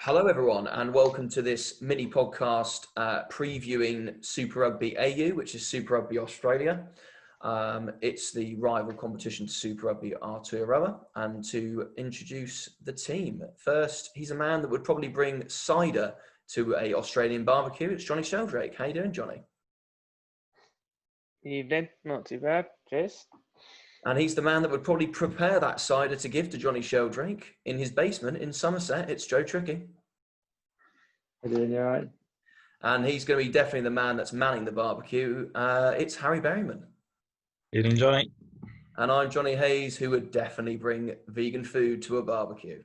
Hello, everyone, and welcome to this mini podcast previewing Super Rugby AU, which is Super Rugby Australia. It's the rival competition to Super Rugby Aotearoa. And to introduce the team, first, he's a man that would probably bring cider to a Australian barbecue. It's Johnny Sheldrake. How you doing, Johnny? Evening, not too bad. Cheers. And he's the man that would probably prepare that cider to give to Johnny Sheldrake in his basement in Somerset. It's Joe Tricky. How you doing? You all right? And he's going to be definitely the man that's manning the barbecue. It's Harry Berryman. Evening, Johnny. And I'm Johnny Hayes, who would definitely bring vegan food to a barbecue.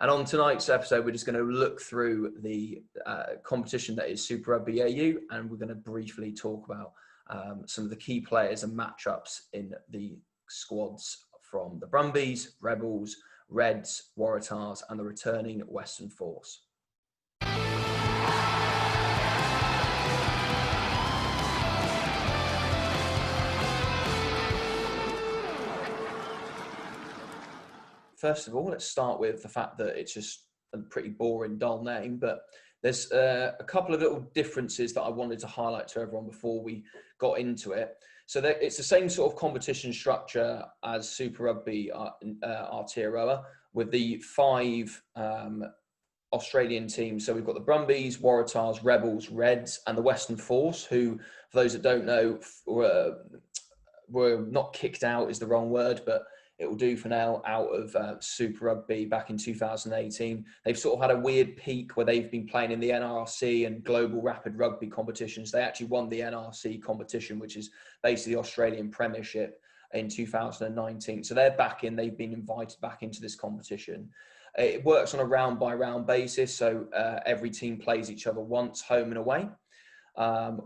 And on tonight's episode, we're just going to look through the competition that is Super Rugby AU, and we're going to briefly talk about some of the key players and matchups in the squads from the Brumbies, Rebels, Reds, Waratahs, and the returning Western Force. First of all, let's start with the fact that it's just a pretty boring, dull name, but there's a couple of little differences that I wanted to highlight to everyone before we got into it. So it's the same sort of competition structure as Super Rugby Aotearoa with the 5 Australian teams. So we've got the Brumbies, Waratahs, Rebels, Reds, and the Western Force, who, for those that don't know, were not kicked out is the wrong word, but it will do for now, out of Super Rugby back in 2018. They've sort of had a weird peak where they've been playing in the NRC and global rapid rugby competitions. They actually won the NRC competition, which is basically the Australian Premiership, in 2019. So they've been invited back into this competition. It works on a round by round basis. So every team plays each other once, home and away.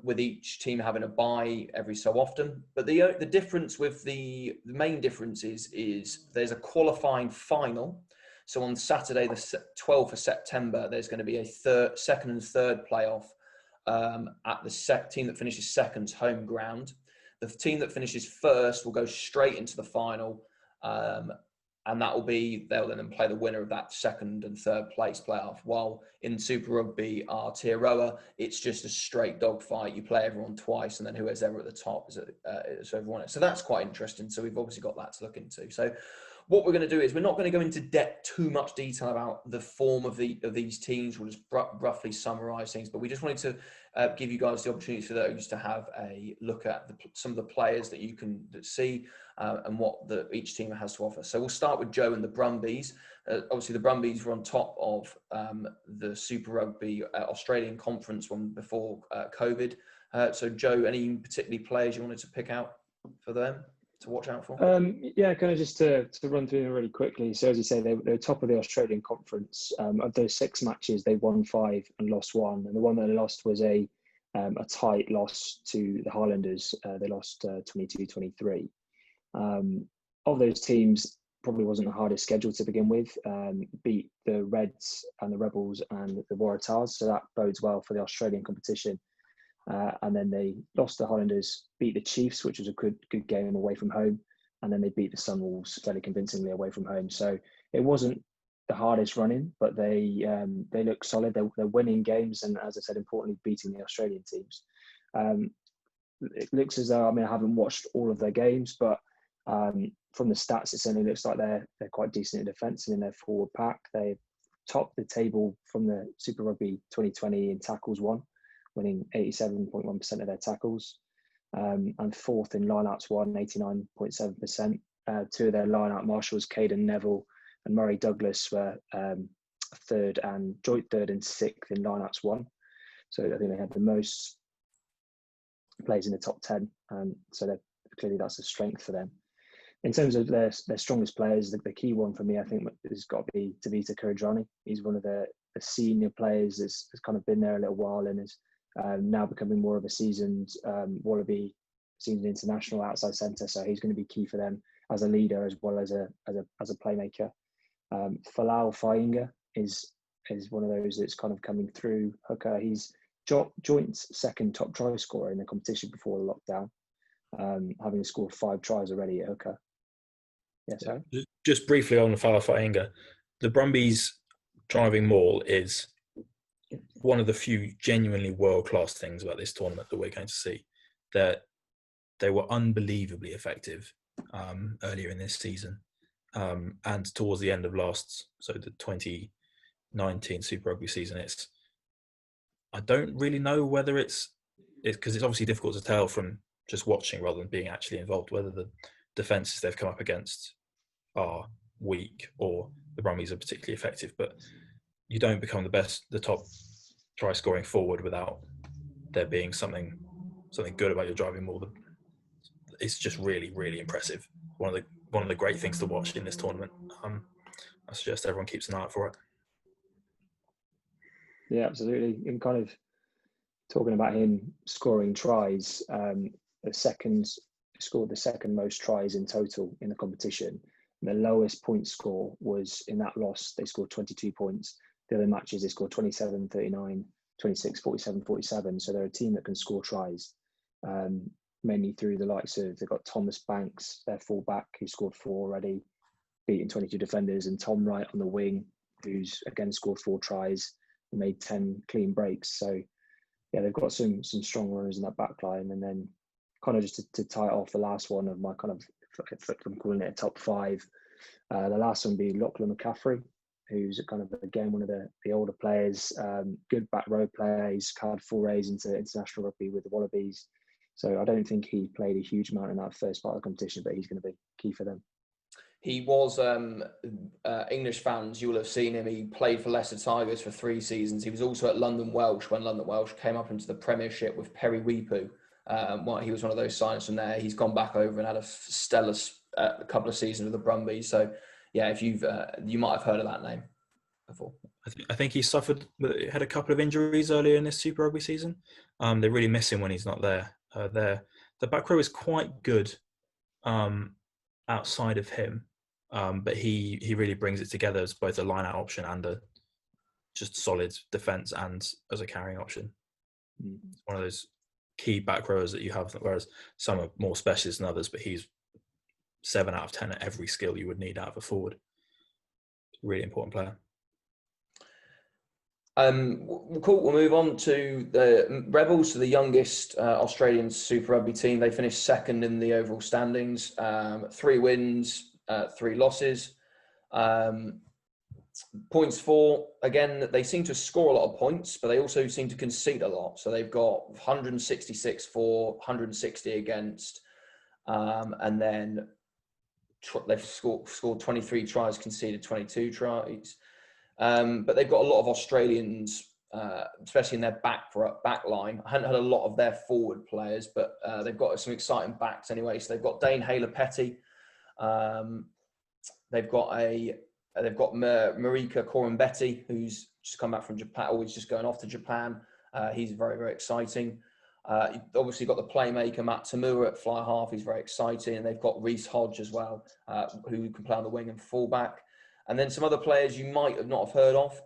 With each team having a bye every so often. But the difference with the main difference is there's a qualifying final. So on Saturday, the 12th of September, there's going to be a second and third playoff at the team that finishes second's home ground. The team that finishes first will go straight into the final. And they'll then play the winner of that second and third place playoff. While in Super Rugby Aotearoa, it's just a straight dogfight. You play everyone twice, and then whoever's ever at the top is everyone. So that's quite interesting. So we've obviously got that to look into. So what we're going to do is we're not going to go into too much detail about the form of these teams. We'll just roughly summarise things, but we just wanted to give you guys the opportunity for those to have a look at some of the players that you can see and what each team has to offer. So we'll start with Joe and the Brumbies. Obviously, the Brumbies were on top of the Super Rugby Australian Conference one before COVID. So Joe, any particularly players you wanted to pick out for them to watch out for? Yeah, kind of just to run through them really quickly. So as you say, they were top of the Australian Conference. Of those 6 matches, they won 5 and lost 1. And the one that they lost was a tight loss to the Highlanders. They lost 22-23. Of those teams, probably wasn't the hardest schedule to begin with. Beat the Reds and the Rebels and the Waratahs. So that bodes well for the Australian competition. And then they lost the Highlanders, beat the Chiefs, which was a good game away from home, and then they beat the Sunwolves fairly convincingly away from home. So it wasn't the hardest running, but they look solid. They're winning games, and as I said, importantly, beating the Australian teams. It looks as though, I haven't watched all of their games, but from the stats, it certainly looks like they're quite decent in defence and in their forward pack. They topped the table from the Super Rugby 2020 in tackles won, winning 87.1% of their tackles, and 4th in lineouts won, 89.7%. 2 of their lineout marshals, Caden Neville and Murray Douglas, were joint 3rd and 6th in lineouts won. So I think they had the most plays in the top 10. So clearly that's a strength for them. In terms of their strongest players, the key one for me, I think, has got to be Tavita Kuridrani. He's one of the senior players that's kind of been there a little while and is now becoming more of a seasoned Wallaby, seasoned international outside centre. So he's going to be key for them as a leader as well as a playmaker. Falau Fainga is one of those that's kind of coming through hooker. He's joint 2nd top try scorer in the competition before the lockdown, having scored 5 tries already at hooker. Yeah, sorry. Just briefly on Falau Fainga, the Brumbies driving maul is one of the few genuinely world-class things about this tournament that we're going to see. That they were unbelievably effective earlier in this season, and towards the end of the 2019 Super Rugby season. I don't really know whether it's because it's obviously difficult to tell from just watching rather than being actually involved, whether the defences they've come up against are weak or the Brumbies are particularly effective. But you don't become the top try scoring forward without there being something good about your driving maul. It's just really, really impressive. One of the great things to watch in this tournament. I suggest everyone keeps an eye out for it. Yeah, absolutely. And kind of talking about him scoring tries, scored the second most tries in total in the competition. And the lowest point score was in that loss. They scored 22 points. The other matches, they scored 27, 39, 26, 47, 47. So they're a team that can score tries, mainly through the likes of, they've got Thomas Banks, their fullback, who scored 4 already, beating 22 defenders, and Tom Wright on the wing, who's again scored 4 tries and made 10 clean breaks. So yeah, they've got some strong runners in that back line. And then kind of just to tie it off, the last one of my kind of, if I'm calling it a top 5, the last one would be Lachlan McCaffrey, who's kind of, again, one of the older players, good back row player. He's had forays into international rugby with the Wallabies. So I don't think he played a huge amount in that first part of the competition, but he's going to be key for them. He was, English fans, you will have seen him. He played for Leicester Tigers for 3 seasons. He was also at London Welsh when London Welsh came up into the Premiership with Perry Weepu. He was one of those signings from there. He's gone back over and had a stellar couple of seasons with the Brumbies. So, yeah, if you might have heard of that name before. I think he had a couple of injuries earlier in this Super Rugby season. They really miss him when he's not there. The back row is quite good outside of him. But he really brings it together as both a line-out option and a just solid defence and as a carrying option. It's one of those key back rowers that you have, whereas some are more specialist than others, but he's 7 out of 10 at every skill you would need out of a forward. Really important player. Cool. We'll move on to the Rebels, so the youngest Australian Super Rugby team. They finished second in the overall standings. 3 wins, 3 losses. Points for, again, they seem to score a lot of points, but they also seem to concede a lot. So they've got 166 for, 160 against, and then they've scored 23 tries, conceded 22 tries. But they've got a lot of Australians, especially in their back line. I hadn't had a lot of their forward players, but they've got some exciting backs anyway. So they've got Dane Haylor-Petty. They've got Marika Corambetti, who's just come back from Japan, always just going off to Japan. He's very, very exciting. You've obviously got the playmaker Matt Tamura at fly half. He's very exciting. And they've got Reece Hodge as well, who can play on the wing and fullback. And then some other players you might have not have heard of.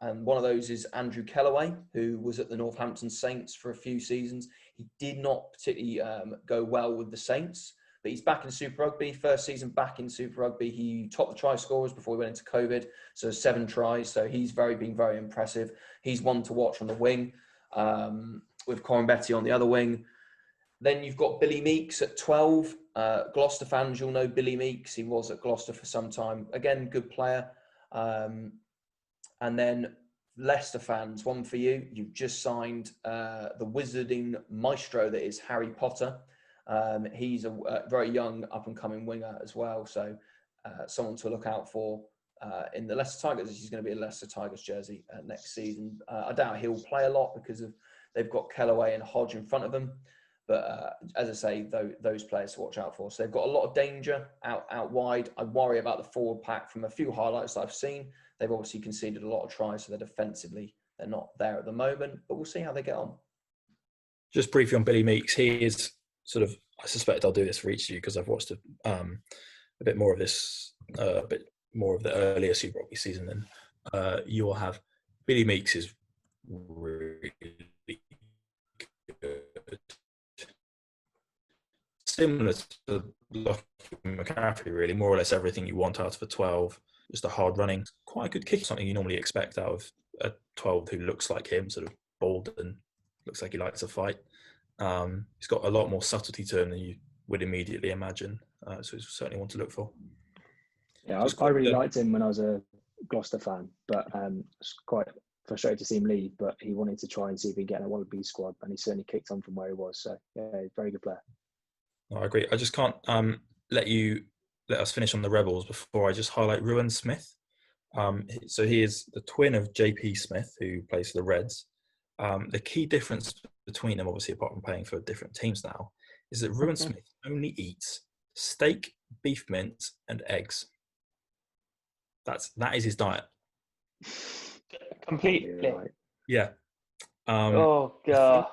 And one of those is Andrew Kellaway, who was at the Northampton Saints for a few seasons. He did not particularly go well with the Saints, but he's back in Super Rugby. First season back in Super Rugby. He topped the try scorers before he went into COVID. So 7 tries. So he's been very impressive. He's one to watch on the wing, with Corambetti on the other wing. Then you've got Billy Meeks at 12. Gloucester fans, you'll know Billy Meeks. He was at Gloucester for some time. Again, good player. And then Leicester fans, one for you. You've just signed the wizarding maestro that is Harry Potter. He's a very young up-and-coming winger as well. So someone to look out for in the Leicester Tigers. He's going to be a Leicester Tigers jersey next season. I doubt he'll play a lot because they've got Kellaway and Hodge in front of them. But as I say, those players to watch out for. So they've got a lot of danger out wide. I worry about the forward pack from a few highlights that I've seen. They've obviously conceded a lot of tries, so they're not there at the moment. But we'll see how they get on. Just briefly on Billy Meeks, he is sort of, I suspect I'll do this for each of you because I've watched a bit more of this, a bit more of the earlier Super Rugby season than you will have. Billy Meeks is really good. Similar to Lachlan McCaffrey, really, more or less everything you want out of a 12. just a hard running, quite a good kick, something you normally expect out of a 12 who looks like him, sort of bald and looks like he likes to fight. He's got a lot more subtlety to him than you would immediately imagine. So it's certainly one to look for. Yeah, I really liked him when I was a Gloucester fan, but it's quite frustrated to see him leave. But he wanted to try and see if he can get in a Wallaby squad, and he certainly kicked on from where he was. So yeah, very good player. I agree. I just can't let us finish on the Rebels before I just highlight Ruan Smith. So he is the twin of JP Smith, who plays for the Reds. The key difference between them, obviously apart from playing for different teams now, is that Ruan Smith only eats steak, beef mince, and eggs. That is his diet. Completely. Yeah. Oh god.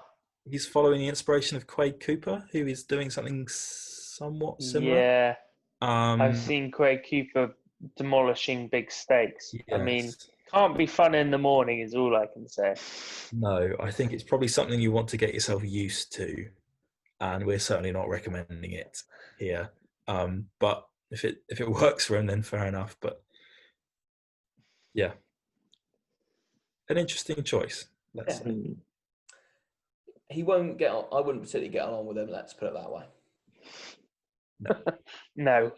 He's following the inspiration of Quade Cooper, who is doing something somewhat similar. Yeah. I've seen Craig Cooper demolishing big steaks. Yes. I mean, can't be fun in the morning is all I can say. No, I think it's probably something you want to get yourself used to, and we're certainly not recommending it here. But if it works for him, then fair enough. But yeah, an interesting choice. Let's say. He won't get on. I wouldn't particularly get along with him. Let's put it that way. No.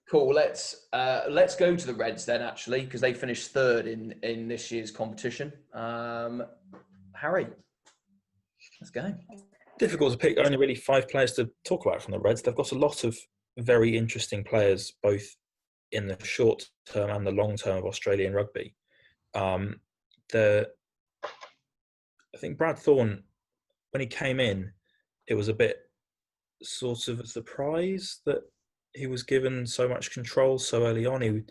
Cool. Let's go to the Reds then, actually, because they finished third in this year's competition. Harry, let's go. Difficult to pick. Only really 5 players to talk about from the Reds. They've got a lot of very interesting players, both in the short term and the long term of Australian rugby. I think Brad Thorne, when he came in, it was a bit sort of a surprise that he was given so much control so early on. He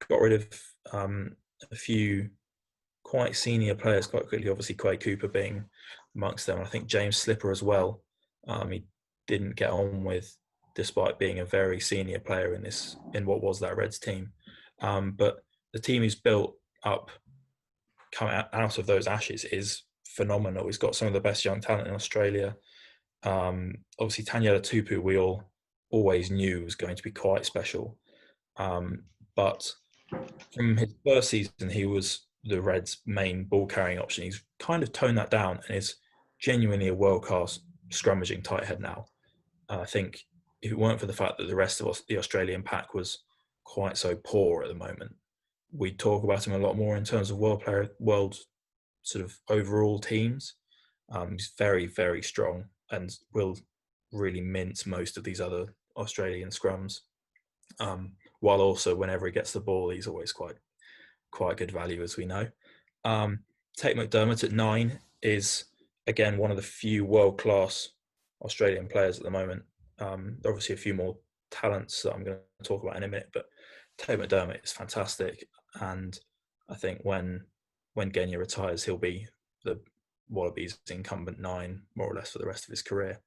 got rid of a few quite senior players quite quickly, obviously Quade Cooper being amongst them. I think James Slipper as well. He didn't get on with, despite being a very senior player in what was that Reds team. But the team he's built up coming out of those ashes is phenomenal. He's got some of the best young talent in Australia. Obviously Taniela Tupu we always knew was going to be quite special. But from his first season, he was the Reds' main ball carrying option. He's kind of toned that down and is genuinely a world-class scrummaging tight head now. I think if it weren't for the fact that the rest of the Australian pack was quite so poor at the moment, we'd talk about him a lot more in terms of world sort of overall teams. He's very, very strong and will really mince most of these other Australian scrums. While also, whenever he gets the ball, he's always quite good value, as we know. Tate McDermott at 9 is, again, one of the few world-class Australian players at the moment. There are obviously a few more talents that I'm going to talk about in a minute, but Tate McDermott is fantastic. And I think when Genia retires, he'll be the Wallabies' incumbent 9, more or less, for the rest of his career.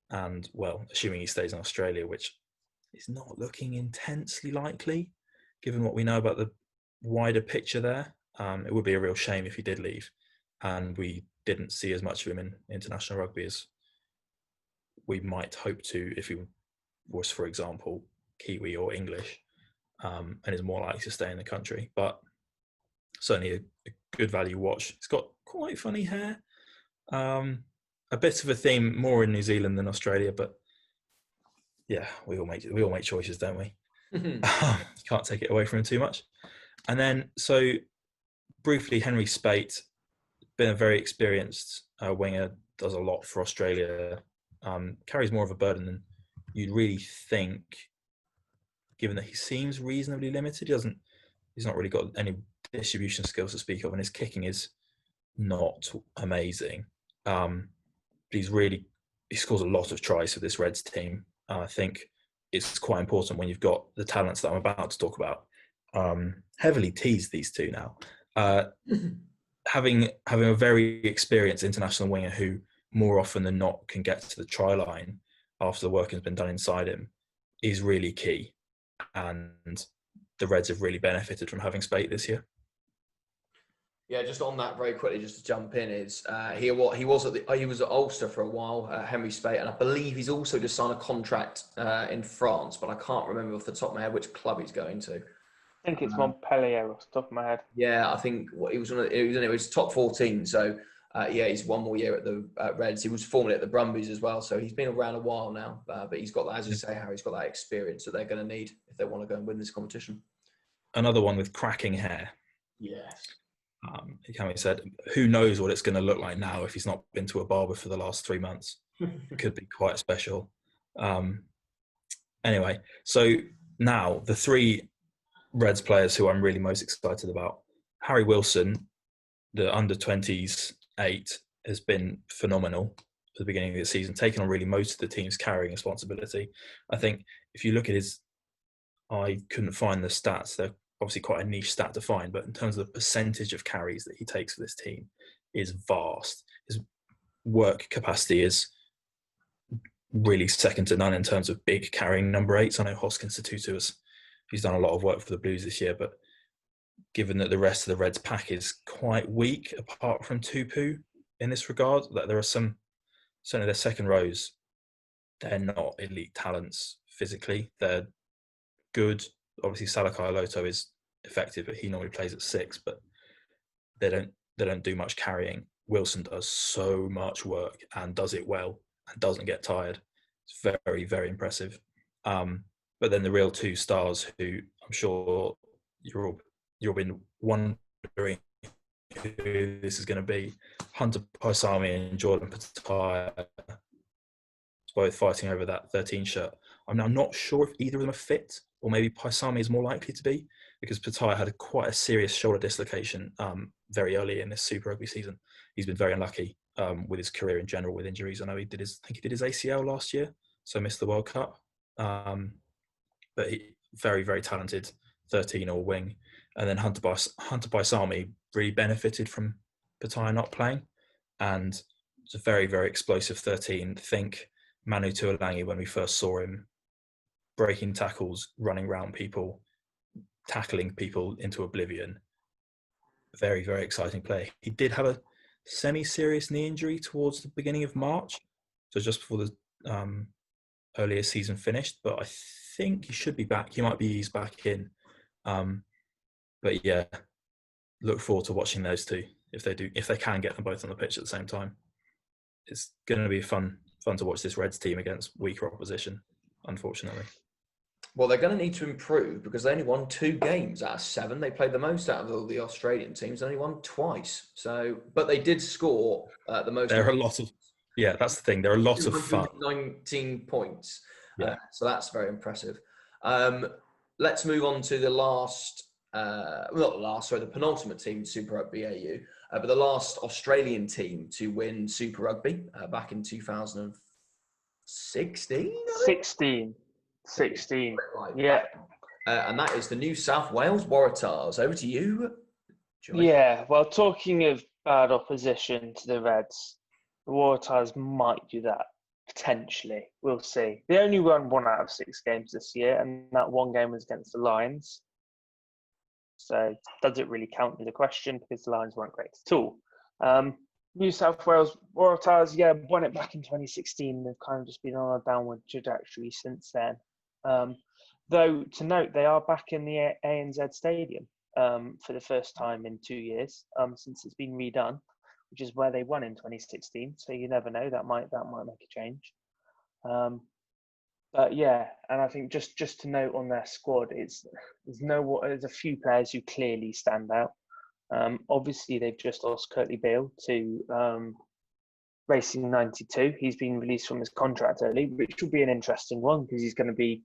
And, well, assuming he stays in Australia, which is not looking intensely likely, given what we know about the wider picture there. It would be a real shame if he did leave and we didn't see as much of him in international rugby as we might hope to if he was, for example, Kiwi or English, and is more likely to stay in the country. But certainly a good value watch. He's got quite funny hair. A bit of a theme more in New Zealand than Australia, but yeah, we all make choices, don't we? Can't take it away from him too much. And then, so briefly, Henry Spate, been a very experienced winger, does a lot for Australia, carries more of a burden than you'd really think, given that he seems reasonably limited. He's not really got any distribution skills to speak of, and his kicking is not amazing. But he scores a lot of tries for this Reds team. I think it's quite important when you've got the talents that I'm about to talk about. Heavily teased, these two now. Having a very experienced international winger who more often than not can get to the try line after the work has been done inside him is really key. And the Reds have really benefited from having Spate this year. Yeah, just on that very quickly, just to jump in, is he was at Ulster for a while, Henry Spate, and I believe he's also just signed a contract in France, but I can't remember off the top of my head which club he's going to. I think it's Montpellier off the top of my head. Yeah, I think he was it was top 14. So yeah, he's one more year at the Reds. He was formerly at the Brumbies as well, so he's been around a while now. But he's got, as you say, Harry, he's got that experience that they're going to need if they want to go and win this competition. Another one with cracking hair. Yes. He came and said, who knows what it's going to look like now if he's not been to a barber for the last 3 months. It could be quite special. Anyway, so now the 3 Reds players who I'm really most excited about. Harry Wilson, the under-20s 8, has been phenomenal at the beginning of the season, taking on really most of the team's carrying responsibility. I think if you look at I couldn't find the stats. They're obviously quite a niche stat to find, but in terms of the percentage of carries that he takes for this team is vast. His work capacity is really second to none in terms of big carrying number 8s. I know Hoskins Satutu he's done a lot of work for the Blues this year, but given that the rest of the Reds pack is quite weak, apart from Tupu in this regard, that there are certainly their second rows, they're not elite talents physically. They're good. Obviously, Salakai Loto is effective, but he normally plays at 6, but they don't do much carrying. Wilson does so much work and does it well and doesn't get tired. It's very, very impressive. But then the real 2 stars who I'm sure you've been wondering who this is going to be, Hunter Paisami and Jordan Pattaya, both fighting over that 13 shirt. I'm now not sure if either of them are fit, or maybe Paisami is more likely to be, because Pattaya had quite a serious shoulder dislocation very early in this Super Rugby season. He's been very unlucky with his career in general with injuries. I know he did his ACL last year, so missed the World Cup. But he very, very talented 13 or wing. And then Hunter Paisami really benefited from Pattaya not playing, and it's a very, very explosive 13. Think Manu Tuolangi when we first saw him, breaking tackles, running around people, tackling people into oblivion. Very, very exciting play. He did have a semi-serious knee injury towards the beginning of March, so just before the earlier season finished, but I think he should be back. He might be eased back in. But yeah, look forward to watching those 2 if they can get them both on the pitch at the same time. It's going to be fun to watch this Reds team against weaker opposition, unfortunately. Well, they're going to need to improve because they only won 2 games out of 7. They played the most out of all the Australian teams. They only won twice. So, but they did score the most. There are a lot of, that's the thing. There are a lot of fun. 19 points. Yeah. So that's very impressive. Let's move on to the the penultimate team in Super Rugby AU, but the last Australian team to win Super Rugby back in 2016. 16. Right. Yeah. And that is the New South Wales Waratahs. Over to you, Joy. Yeah, well, talking of bad opposition to the Reds, the Waratahs might do that, potentially. We'll see. They only won 1 out of 6 games this year, and that 1 game was against the Lions. So does it really count is a question, because the Lions weren't great at all. New South Wales Waratahs, won it back in 2016. They've kind of just been on a downward trajectory since then. Though, to note, they are back in the ANZ Stadium for the first time in 2 years since it's been redone, which is where they won in 2016. So you never know, that might make a change. But yeah, and I think just to note on their squad, there's a few players who clearly stand out. Obviously, they've just lost Curtly Beale to Racing 92. He's been released from his contract early, which will be an interesting one because he's going to be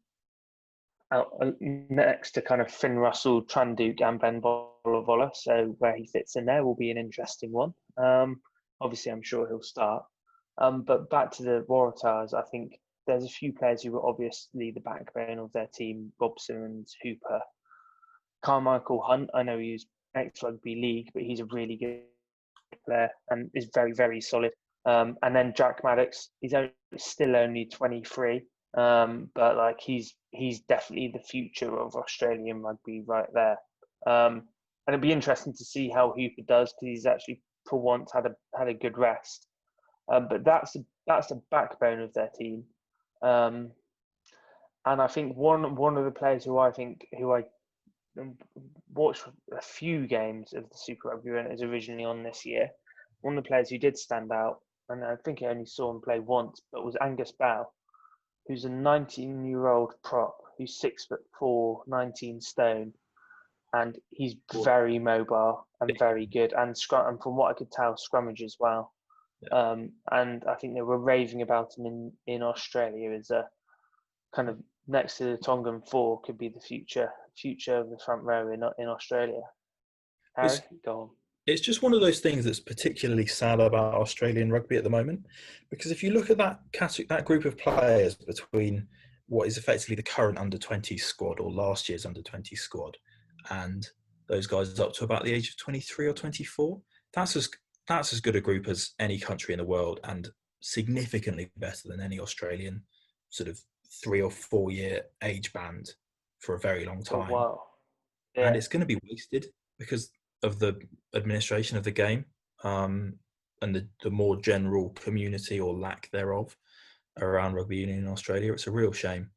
out next to kind of Finn Russell, Tranduk and Ben Volavola. So where he fits in there will be an interesting one. Obviously, I'm sure he'll start. But back to the Waratahs, I think there's a few players who were obviously the backbone of their team. Bob Simmons, Hooper, Carmichael Hunt. I know he's ex-rugby league, but he's a really good player and is very, very solid. And then Jack Maddox, he's still only 23, but like he's definitely the future of Australian rugby right there. And it'd be interesting to see how Hooper does because he's actually for once had a good rest. But that's the backbone of their team. And I think one of the players who I watched a few games of the Super Rugby when it was originally on this year. One of the players who did stand out, and I think I only saw him play once, but was Angus Bow, who's a 19-year-old prop who's 6'4", 19 stone, and he's very mobile and very good, and from what I could tell, scrummage as well. Yeah. And I think they were raving about him in Australia as a kind of next to the Tongan four, could be the future of the front row in Australia. Harry, go on. It's just one of those things that's particularly sad about Australian rugby at the moment, because if you look at that group of players between what is effectively the current under-20 squad or last year's under-20 squad, and those guys up to about the age of 23 or 24, that's as good a group as any country in the world, and significantly better than any Australian sort of 3 or 4 year age band for a very long time. Oh, wow. Yeah. And it's going to be wasted because of the administration of the game, and the more general community or lack thereof around rugby union in Australia. It's a real shame.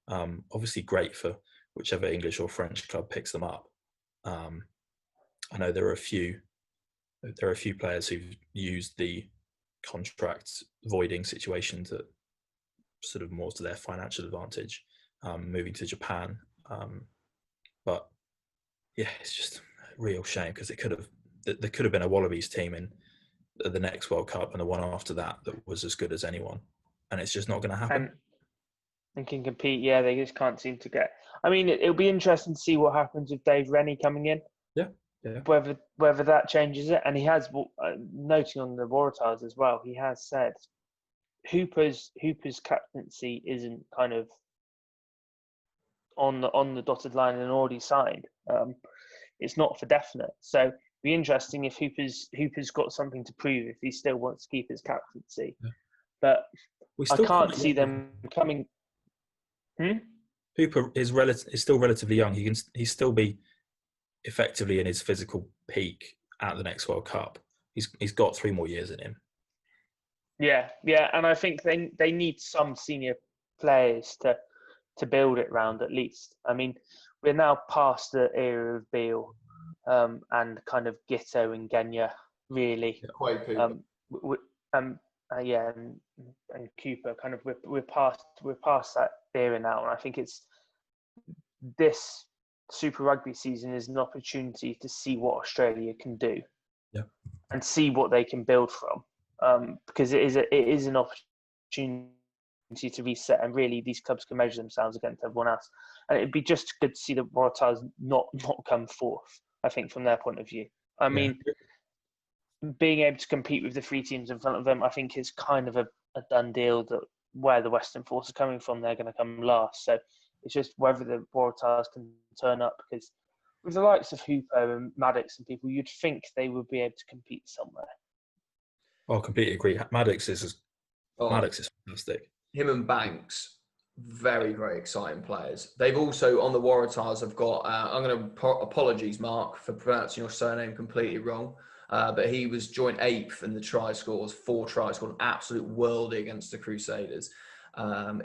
Obviously great for whichever English or French club picks them up. I know there are a few players who've used the contract voiding situations that sort of more to their financial advantage, moving to Japan. But yeah, it's just a real shame because there could have been a Wallabies team in the next World Cup and the one after that was as good as anyone, and it's just not going to happen. And can compete. Yeah, they just can't seem to get. I mean, it'll be interesting to see what happens with Dave Rennie coming in. Yeah. Whether that changes it, and he has noting on the Waratahs as well. He has said Hooper's captaincy isn't kind of on the dotted line and already signed. It's not for definite. So it'd be interesting if Hooper's got something to prove if he still wants to keep his captaincy. Yeah. But I can't see them coming. Hooper is still relatively young. He's still be effectively in his physical peak at the next World Cup. He's got 3 more years in him. Yeah, and I think they need some senior players to build it round at least. I mean, we're now past the era of Beale and kind of Giteau and Genya, really. Quite Cooper. And Cooper. Kind of we're past that era now, and I think it's this Super Rugby season is an opportunity to see what Australia can do, and see what they can build from. Because it is an opportunity to reset, and really these clubs can measure themselves against everyone else. And it'd be just good to see the Waratahs not come fourth, I think, from their point of view. I mean, being able to compete with the 3 teams in front of them, I think is kind of a done deal that where the Western Force are coming from, they're going to come last. So it's just whether the Waratahs can turn up, because with the likes of Hooper and Maddox and people, you'd think they would be able to compete somewhere. I completely agree. Maddox is fantastic. Him and Banks, very, very exciting players. They've also, on the Waratahs, have got, I'm going to apologies, Mark, for pronouncing your surname completely wrong, but he was joint 8th in the try scores, 4 tries, scored an absolute worldie against the Crusaders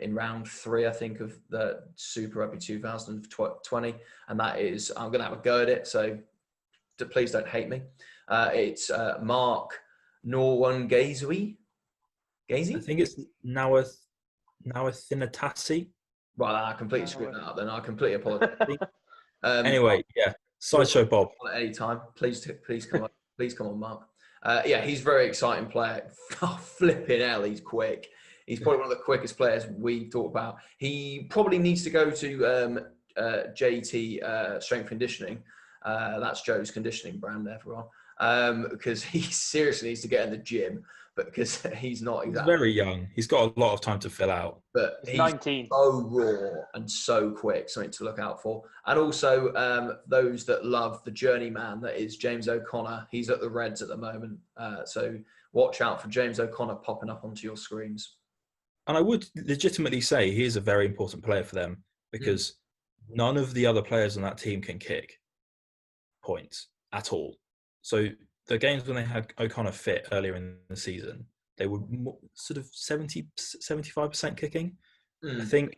in round 3, I think, of the Super Rugby 2020. And that is, I'm going to have a go at it, so please don't hate me. It's Mark Norwan Gazy? I think it's Nawathinatasi. Right, I completely screwed that up then. I completely apologise. Anyway, Sideshow Bob. At any time, please come on. Please come on, Mark. He's a very exciting player. Flipping hell, he's quick. He's probably one of the quickest players we've talked about. He probably needs to go to JT Strength Conditioning. That's Joe's conditioning brand, everyone. Because he seriously needs to get in the gym, but because he's not exactly. He's very young. He's got a lot of time to fill out. But he's 19. So raw and so quick, something to look out for. And also those that love the journeyman that is James O'Connor. He's at the Reds at the moment. So watch out for James O'Connor popping up onto your screens. And I would legitimately say he is a very important player for them, because none of the other players on that team can kick points at all. So the games when they had O'Connor fit earlier in the season, they were sort of 75% kicking. I think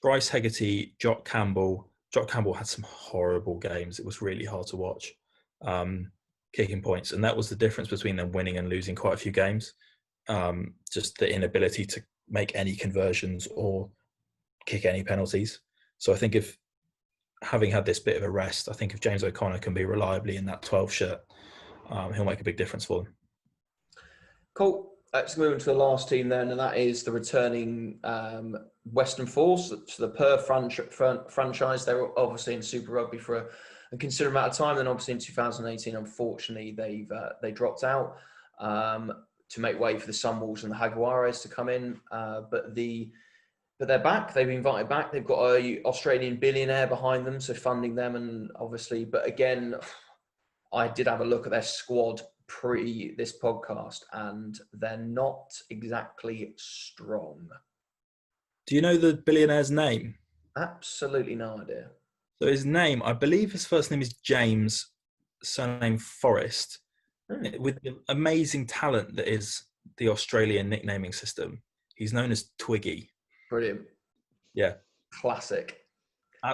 Bryce Hegarty, Jock Campbell, Jock Campbell had some horrible games. It was really hard to watch, kicking points. And that was the difference between them winning and losing quite a few games. Just the inability to make any conversions or kick any penalties. So I think if, having had this bit of a rest, I think if James O'Connor can be reliably in that 12 shirt, he'll make a big difference for them. Cool. Let's move on to the last team then, and that is the returning Western Force. So the Perth franchise, they were obviously in Super Rugby for a considerable amount of time. Then obviously in 2018, unfortunately, they dropped out to make way for the Sunwolves and the Jaguares to come in. But they're back. They've been invited back. They've got a Australian billionaire behind them, so funding them, and obviously. But again, I did have a look at their squad pre this podcast, and they're not exactly strong. Do you know the billionaire's name? Absolutely no idea. So his name, I believe his first name is James, surname Forrest, with the amazing talent that is the Australian nicknaming system. He's known as Twiggy. Brilliant. Yeah. Classic.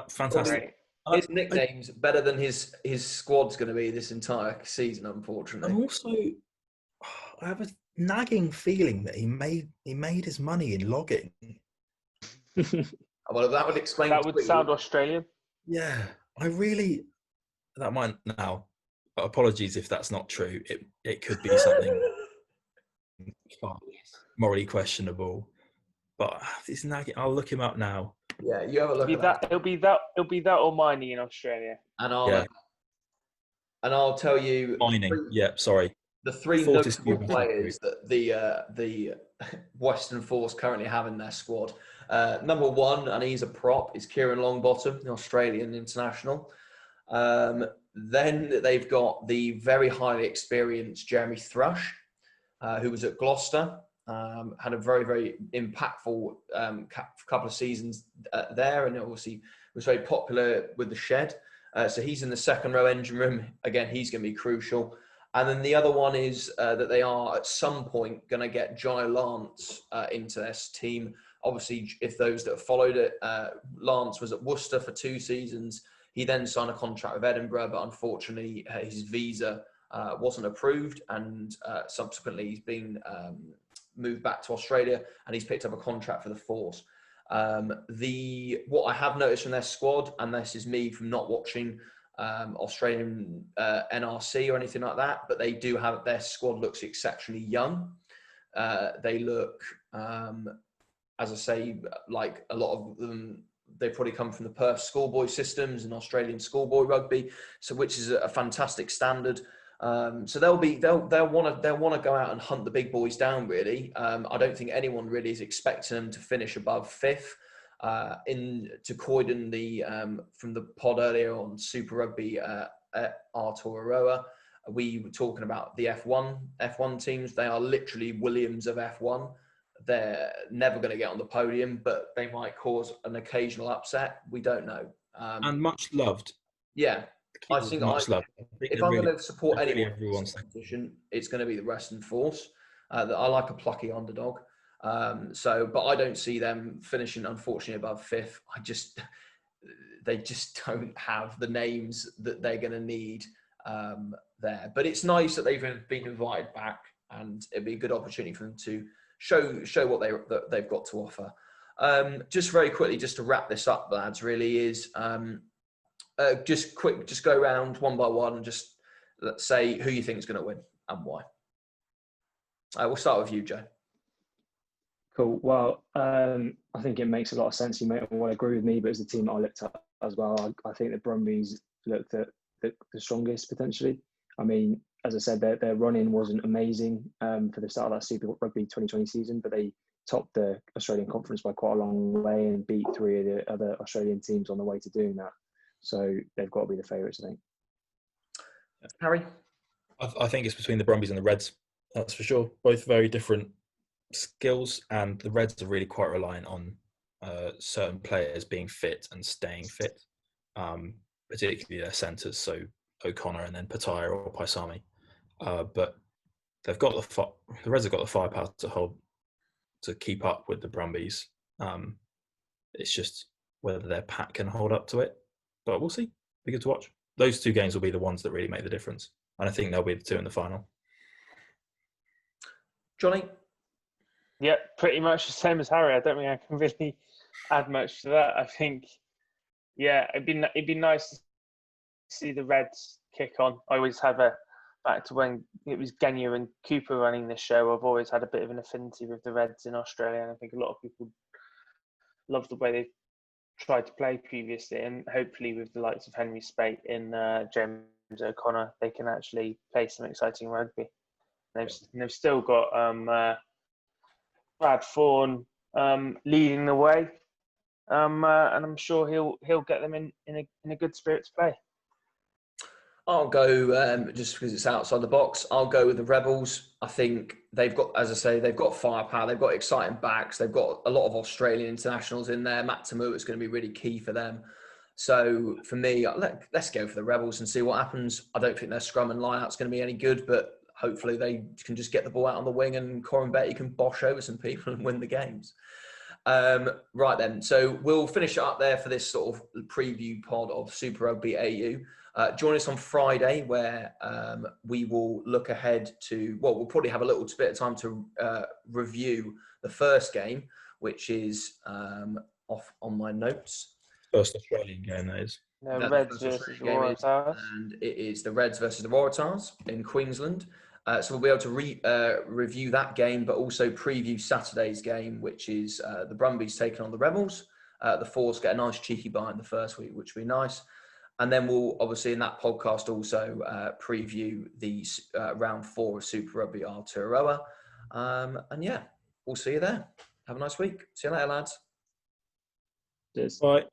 Fantastic. His nickname's better than his squad's going to be this entire season, unfortunately. And also, I have a nagging feeling that he made his money in logging. Well, that would explain. That would sound Australian. Yeah, that might now. Apologies if that's not true. It could be something morally questionable. But it's nagging. I'll look him up now. Yeah, you have a look at that. It'll be that or mining in Australia. And I'll tell you. Mining. Sorry. The three notable players that the Western Force currently have in their squad. Number one, and he's a prop, is Kieran Longbottom, the Australian international. Then they've got the very highly experienced Jeremy Thrush, who was at Gloucester. Had a very, very impactful couple of seasons there, and obviously was very popular with the Shed. So he's in the second row engine room. Again, he's going to be crucial. And then the other one is that they are at some point going to get Jai Lance into this team. Obviously, if those that have followed it, Lance was at Worcester for 2 seasons. He then signed a contract with Edinburgh, but unfortunately his visa wasn't approved, and subsequently he's been moved back to Australia, and he's picked up a contract for the Force. What I have noticed from their squad, and this is me from not watching Australian NRC or anything like that, but they do have, their squad looks exceptionally young. They look, as I say, like a lot of them, they probably come from the Perth schoolboy systems and Australian schoolboy rugby, so which is a fantastic standard. So they'll want to go out and hunt the big boys down. Really, I don't think anyone really is expecting them to finish above 5th. To Croydon, from the pod earlier on Super Rugby Aotearoa, we were talking about the F1 teams. They are literally Williams of F1. They're never going to get on the podium, but they might cause an occasional upset. We don't know. And much loved. Yeah. I think if I'm going to support anyone in this competition, it's going to be the Western Force. I like a plucky underdog. But I don't see them finishing, unfortunately, above 5th. They just don't have the names that they're going to need there. But it's nice that they've been invited back, and it'd be a good opportunity for them to show what they've got to offer. Just very quickly, just to wrap this up, lads, really is just go around one by one and just say who you think is going to win and why. We'll start with you, Joe. Cool. Well, I think it makes a lot of sense. You may well agree with me, but it's the team that I looked at as well. I think the Brumbies looked at the strongest potentially. I mean, as I said, their run-in wasn't amazing for the start of that Super Rugby 2020 season, but they topped the Australian Conference by quite a long way and beat 3 of the other Australian teams on the way to doing that. So they've got to be the favourites, I think. Harry? I think it's between the Brumbies and the Reds, that's for sure. Both very different skills, and the Reds are really quite reliant on certain players being fit and staying fit, particularly their centres, so O'Connor and then Pattaya or Paisami. But they've got the Reds have got the firepower to keep up with the Brumbies. It's just whether their pack can hold up to it. but we'll see. Be good to watch. Those two games will be the ones that really make the difference, and I think they'll be the two in the final. Johnny? Yeah, pretty much the same as Harry. I don't think I can really add much to that. I think, yeah, it'd be nice to see the Reds kick on. I always have back to when it was Genya and Cooper running this show, I've always had a bit of an affinity with the Reds in Australia, and I think a lot of people love the way they've tried to play previously, and hopefully with the likes of Henry Spate and James O'Connor, they can actually play some exciting rugby. They've still got Brad Thorne leading the way, and I'm sure he'll get them in a good spirit to play. I'll go, just because it's outside the box, I'll go with the Rebels. I think they've got, as I say, they've got firepower. They've got exciting backs. They've got a lot of Australian internationals in there. Matt Tamu is going to be really key for them. So for me, let's go for the Rebels and see what happens. I don't think their scrum and line-out's going to be any good, but hopefully they can just get the ball out on the wing and Corin Betty can bosh over some people and win the games. Right then, so we'll finish it up there for this sort of preview pod of Super Rugby AU. Join us on Friday where we will look ahead to, well, we'll probably have a little bit of time to review the first game, which is off on my notes. First Australian game, that is. No, Reds versus the Waratahs. And it is the Reds versus the Waratahs in Queensland. So we'll be able to review that game, but also preview Saturday's game, which is the Brumbies taking on the Rebels. The Force get a nice cheeky bite in the first week, which will be nice. And then we'll obviously in that podcast also preview the round 4 of Super Rugby Aotearoa. And yeah, we'll see you there. Have a nice week. See you later, lads. Cheers. Bye.